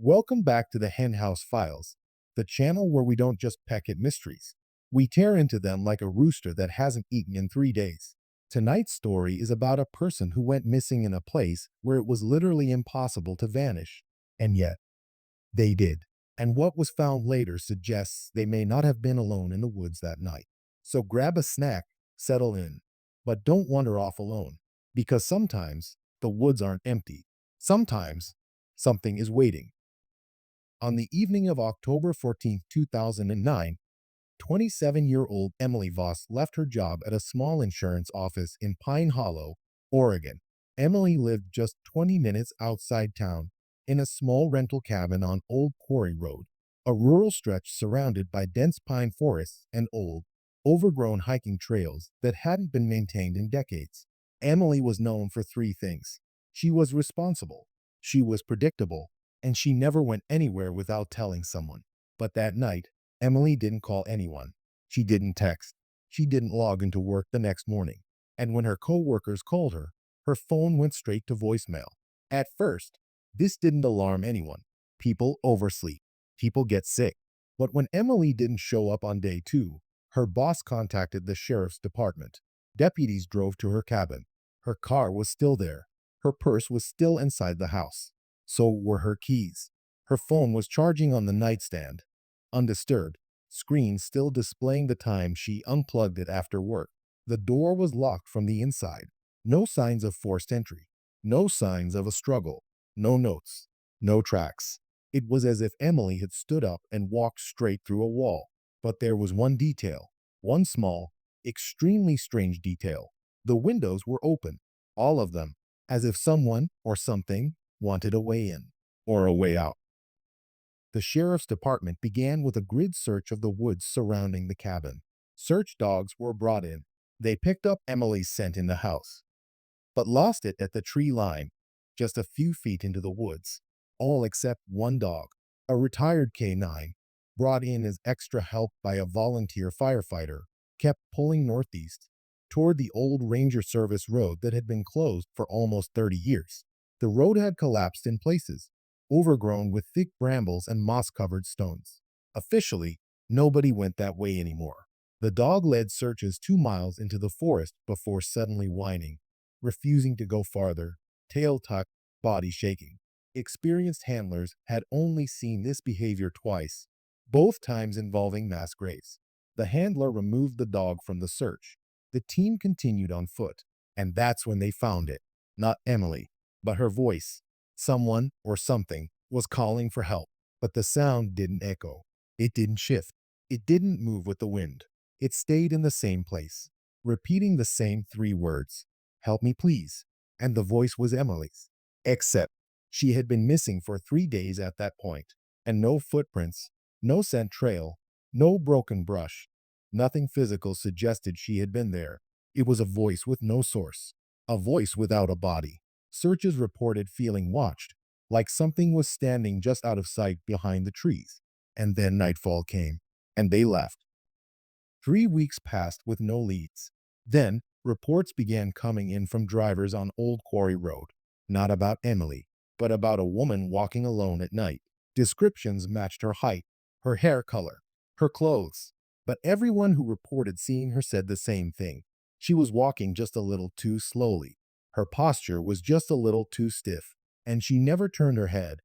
Welcome back to the Hen House Files, the channel where we don't just peck at mysteries. We tear into them like a rooster that hasn't eaten in 3 days. Tonight's story is about a person who went missing in a place where it was literally impossible to vanish. And yet, they did. And what was found later suggests they may not have been alone in the woods that night. So grab a snack, settle in, but don't wander off alone, because sometimes the woods aren't empty. Sometimes something is waiting. On the evening of October 14, 2009, 27-year-old Emily Voss left her job at a small insurance office in Pine Hollow, Oregon. Emily lived just 20 minutes outside town in a small rental cabin on Old Quarry Road, a rural stretch surrounded by dense pine forests and old, overgrown hiking trails that hadn't been maintained in decades. Emily was known for three things. She was responsible, she was predictable, and she never went anywhere without telling someone. But that night, Emily didn't call anyone. She didn't text. She didn't log into work the next morning. And when her coworkers called her, her phone went straight to voicemail. At first, this didn't alarm anyone. People oversleep. People get sick. But when Emily didn't show up on day two, her boss contacted the sheriff's department. Deputies drove to her cabin. Her car was still there. Her purse was still inside the house. So were her keys. Her phone was charging on the nightstand, undisturbed, screen still displaying the time she unplugged it after work. The door was locked from the inside. No signs of forced entry. No signs of a struggle. No notes. No tracks. It was as if Emily had stood up and walked straight through a wall. But there was one detail. One small, extremely strange detail. The windows were open. All of them. As if someone or something wanted a way in or a way out. The sheriff's department began with a grid search of the woods surrounding the cabin. Search dogs were brought in. They picked up Emily's scent in the house, but lost it at the tree line, just a few feet into the woods. All except one dog, a retired canine, brought in as extra help by a volunteer firefighter, kept pulling northeast, toward the old Ranger Service road that had been closed for almost 30 years. The road had collapsed in places, overgrown with thick brambles and moss-covered stones. Officially, nobody went that way anymore. The dog led searches 2 miles into the forest before suddenly whining, refusing to go farther, tail tucked, body shaking. Experienced handlers had only seen this behavior twice, both times involving mass graves. The handler removed the dog from the search. The team continued on foot, and that's when they found it. Not Emily, but her voice. Someone or something was calling for help, but the sound didn't echo. It didn't shift. It didn't move with the wind. It stayed in the same place, repeating the same three words. Help me, please. And the voice was Emily's. Except she had been missing for 3 days at that point, and no footprints, no scent trail, no broken brush. Nothing physical suggested she had been there. It was a voice with no source, a voice without a body. Searchers reported feeling watched, like something was standing just out of sight behind the trees. And then nightfall came, and they left. 3 weeks passed with no leads. Then, reports began coming in from drivers on Old Quarry Road, not about Emily, but about a woman walking alone at night. Descriptions matched her height, her hair color, her clothes. But everyone who reported seeing her said the same thing. She was walking just a little too slowly. Her posture was just a little too stiff, and she never turned her head,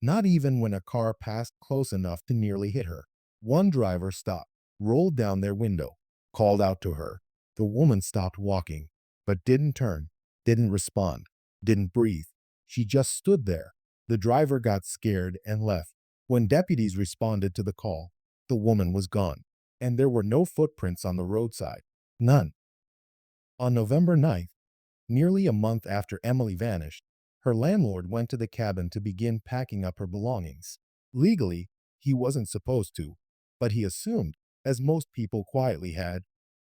not even when a car passed close enough to nearly hit her. One driver stopped, rolled down their window, called out to her. The woman stopped walking, but didn't turn, didn't respond, didn't breathe. She just stood there. The driver got scared and left. When deputies responded to the call, the woman was gone, and there were no footprints on the roadside. None. On November 9th, nearly a month after Emily vanished, her landlord went to the cabin to begin packing up her belongings. Legally, he wasn't supposed to, but he assumed, as most people quietly had,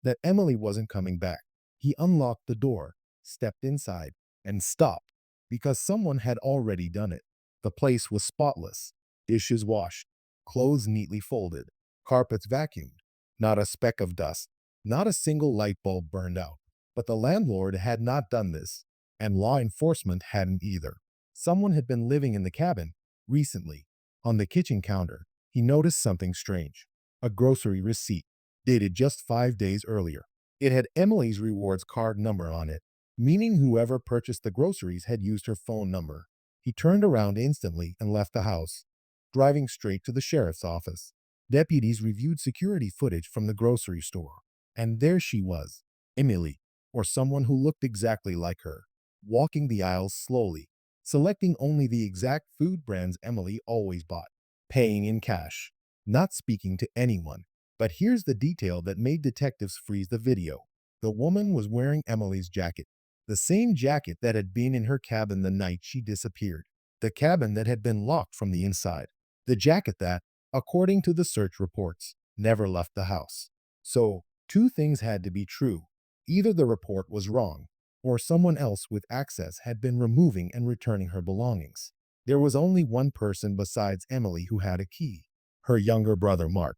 that Emily wasn't coming back. He unlocked the door, stepped inside, and stopped, because someone had already done it. The place was spotless, dishes washed, clothes neatly folded, carpets vacuumed, not a speck of dust, not a single light bulb burned out. But the landlord had not done this, and law enforcement hadn't either. Someone had been living in the cabin recently, On the kitchen counter, he noticed something strange. A grocery receipt, dated just 5 days earlier. It had Emily's rewards card number on it, meaning whoever purchased the groceries had used her phone number. He turned around instantly and left the house, driving straight to the sheriff's office. Deputies reviewed security footage from the grocery store, and there she was, Emily, or someone who looked exactly like her, walking the aisles slowly, selecting only the exact food brands Emily always bought, paying in cash, not speaking to anyone. But here's the detail that made detectives freeze the video. The woman was wearing Emily's jacket, the same jacket that had been in her cabin the night she disappeared, the cabin that had been locked from the inside, the jacket that, according to the search reports, never left the house. So, two things had to be true. Either the report was wrong, or someone else with access had been removing and returning her belongings. There was only one person besides Emily who had a key, her younger brother Mark.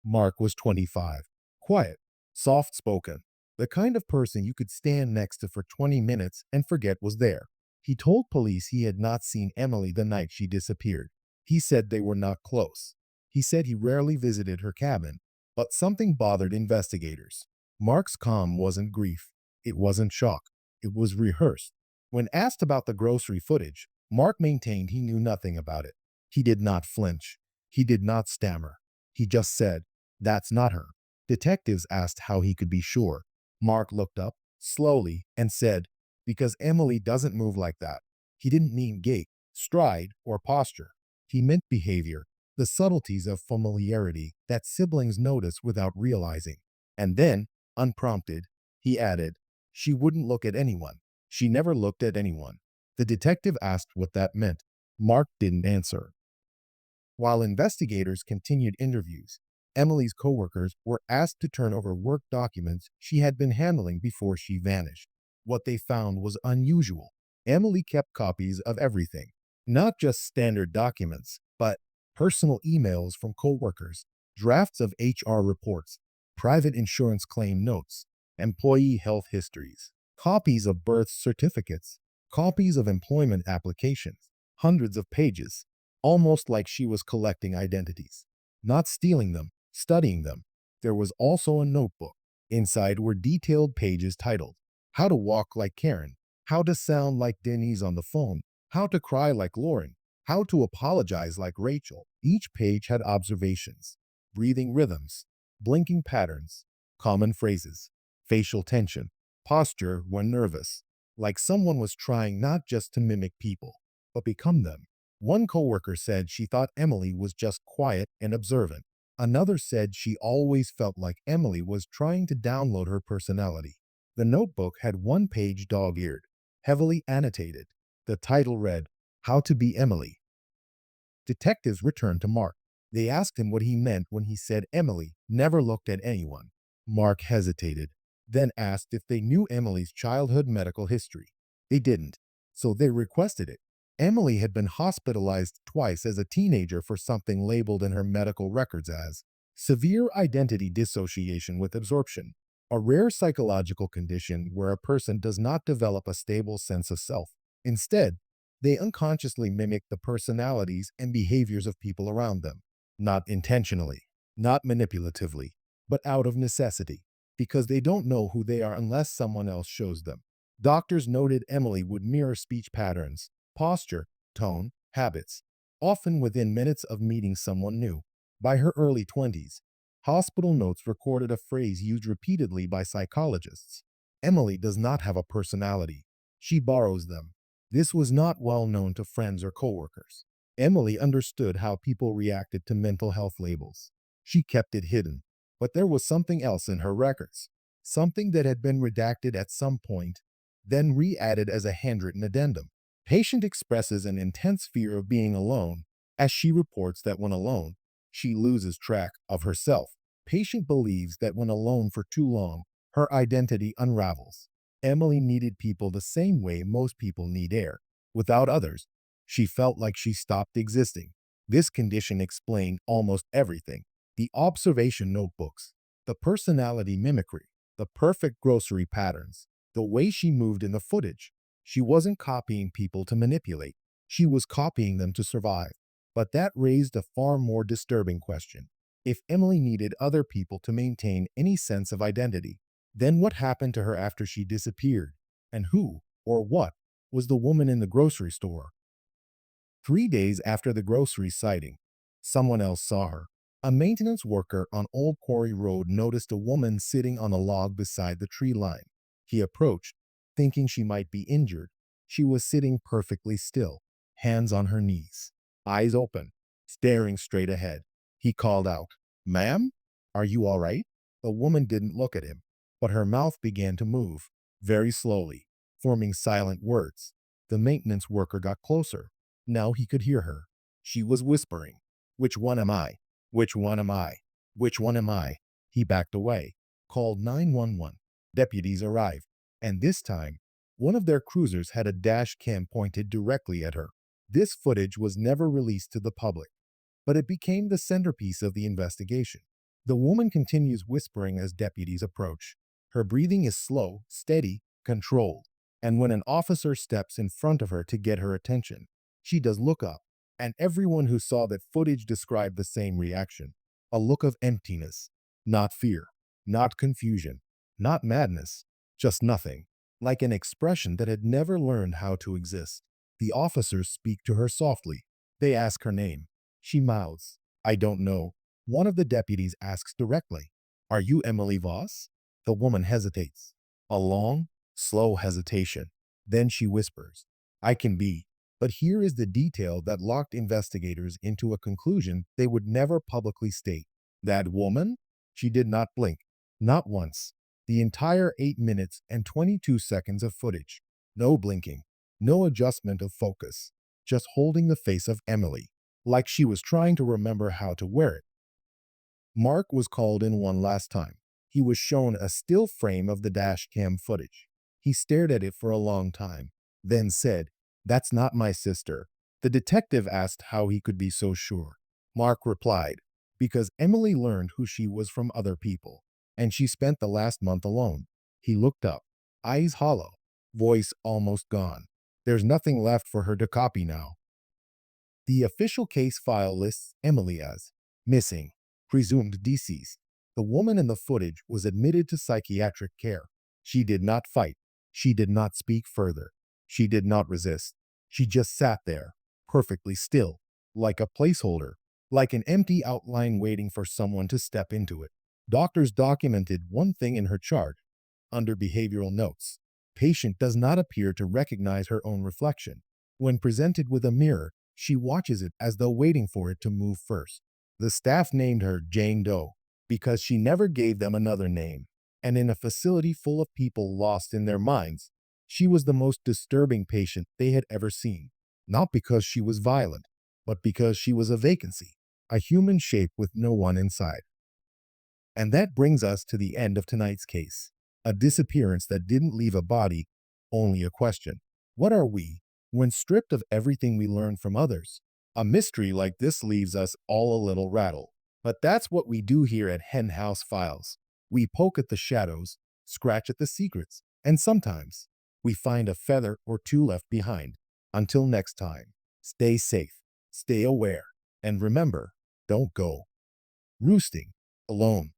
Mark was 25, quiet, soft-spoken, the kind of person you could stand next to for 20 minutes and forget was there. He told police he had not seen Emily the night she disappeared. He said they were not close. He said he rarely visited her cabin, but something bothered investigators. Mark's calm wasn't grief. It wasn't shock. It was rehearsed. When asked about the grocery footage, Mark maintained he knew nothing about it. He did not flinch. He did not stammer. He just said, "That's not her." Detectives asked how he could be sure. Mark looked up, slowly, and said, "Because Emily doesn't move like that." He didn't mean gait, stride, or posture. He meant behavior, the subtleties of familiarity that siblings notice without realizing. And then, unprompted, he added, "She wouldn't look at anyone. She never looked at anyone." The detective asked what that meant. Mark didn't answer. While investigators continued interviews, Emily's coworkers were asked to turn over work documents she had been handling before she vanished. What they found was unusual. Emily kept copies of everything, not just standard documents, but personal emails from coworkers, drafts of HR reports, private insurance claim notes, employee health histories, copies of birth certificates, copies of employment applications, hundreds of pages, almost like she was collecting identities, not stealing them, studying them. There was also a notebook. Inside were detailed pages titled, "How to Walk Like Karen," "How to Sound Like Denise on the Phone," "How to Cry Like Lauren," "How to Apologize Like Rachel." Each page had observations, breathing rhythms, blinking patterns, common phrases, facial tension, posture when nervous, like someone was trying not just to mimic people, but become them. One coworker said she thought Emily was just quiet and observant. Another said she always felt like Emily was trying to download her personality. The notebook had one page dog-eared, heavily annotated. The title read, "How to Be Emily." Detectives returned to Mark. They asked him what he meant when he said Emily never looked at anyone. Mark hesitated, then asked if they knew Emily's childhood medical history. They didn't, so they requested it. Emily had been hospitalized twice as a teenager for something labeled in her medical records as severe identity dissociation with absorption, a rare psychological condition where a person does not develop a stable sense of self. Instead, they unconsciously mimic the personalities and behaviors of people around them, not intentionally, not manipulatively, but out of necessity, because they don't know who they are unless someone else shows them. Doctors noted Emily would mirror speech patterns, posture, tone, habits, often within minutes of meeting someone new. By her early 20s, hospital notes recorded a phrase used repeatedly by psychologists: "Emily does not have a personality. She borrows them." This was not well known to friends or coworkers. Emily understood how people reacted to mental health labels. She kept it hidden, but there was something else in her records, something that had been redacted at some point, then re-added as a handwritten addendum. Patient expresses an intense fear of being alone, as she reports that when alone, she loses track of herself. Patient believes that when alone for too long, her identity unravels. Emily needed people the same way most people need air. Without others, she felt like she stopped existing. This condition explained almost everything: the observation notebooks, the personality mimicry, the perfect grocery patterns, the way she moved in the footage. She wasn't copying people to manipulate. She was copying them to survive. But that raised a far more disturbing question. If Emily needed other people to maintain any sense of identity, then what happened to her after she disappeared? And who, or what, was the woman in the grocery store? 3 days after the grocery sighting, someone else saw her. A maintenance worker on Old Quarry Road noticed a woman sitting on a log beside the tree line. He approached, thinking she might be injured. She was sitting perfectly still, hands on her knees, eyes open, staring straight ahead. He called out, "Ma'am, are you all right?" The woman didn't look at him, but her mouth began to move, very slowly, forming silent words. The maintenance worker got closer. Now he could hear her. She was whispering, "Which one am I? Which one am I? Which one am I?" He backed away, called 911. Deputies arrived, and this time, one of their cruisers had a dash cam pointed directly at her. This footage was never released to the public, but it became the centerpiece of the investigation. The woman continues whispering as deputies approach. Her breathing is slow, steady, controlled, and when an officer steps in front of her to get her attention, she does look up, and everyone who saw that footage described the same reaction. A look of emptiness, not fear, not confusion, not madness, just nothing, like an expression that had never learned how to exist. The officers speak to her softly. They ask her name. She mouths, "I don't know." One of the deputies asks directly, "Are you Emily Voss?" The woman hesitates. A long, slow hesitation. Then she whispers, "I can be." But here is the detail that locked investigators into a conclusion they would never publicly state. That woman? She did not blink. Not once. The entire 8 minutes and 22 seconds of footage. No blinking. No adjustment of focus. Just holding the face of Emily, like she was trying to remember how to wear it. Mark was called in one last time. He was shown a still frame of the dash cam footage. He stared at it for a long time, then said, "That's not my sister." The detective asked how he could be so sure. Mark replied, "Because Emily learned who she was from other people, and she spent the last month alone." He looked up, eyes hollow, voice almost gone. There's nothing left for her to copy now. The official case file lists Emily as missing, presumed deceased. The woman in the footage was admitted to psychiatric care. She did not fight. She did not speak further. She did not resist. She just sat there, perfectly still, like a placeholder, like an empty outline waiting for someone to step into it. Doctors documented one thing in her chart. Under behavioral notes, patient does not appear to recognize her own reflection. When presented with a mirror, she watches it as though waiting for it to move first. The staff named her Jane Doe because she never gave them another name. And in a facility full of people lost in their minds, she was the most disturbing patient they had ever seen. Not because she was violent, but because she was a vacancy, a human shape with no one inside. And that brings us to the end of tonight's case. A disappearance that didn't leave a body, only a question. What are we, when stripped of everything we learned from others? A mystery like this leaves us all a little rattled. But that's what we do here at Hen House Files. We poke at the shadows, scratch at the secrets, and sometimes we find a feather or two left behind. Until next time, stay safe, stay aware, and remember, don't go roosting alone.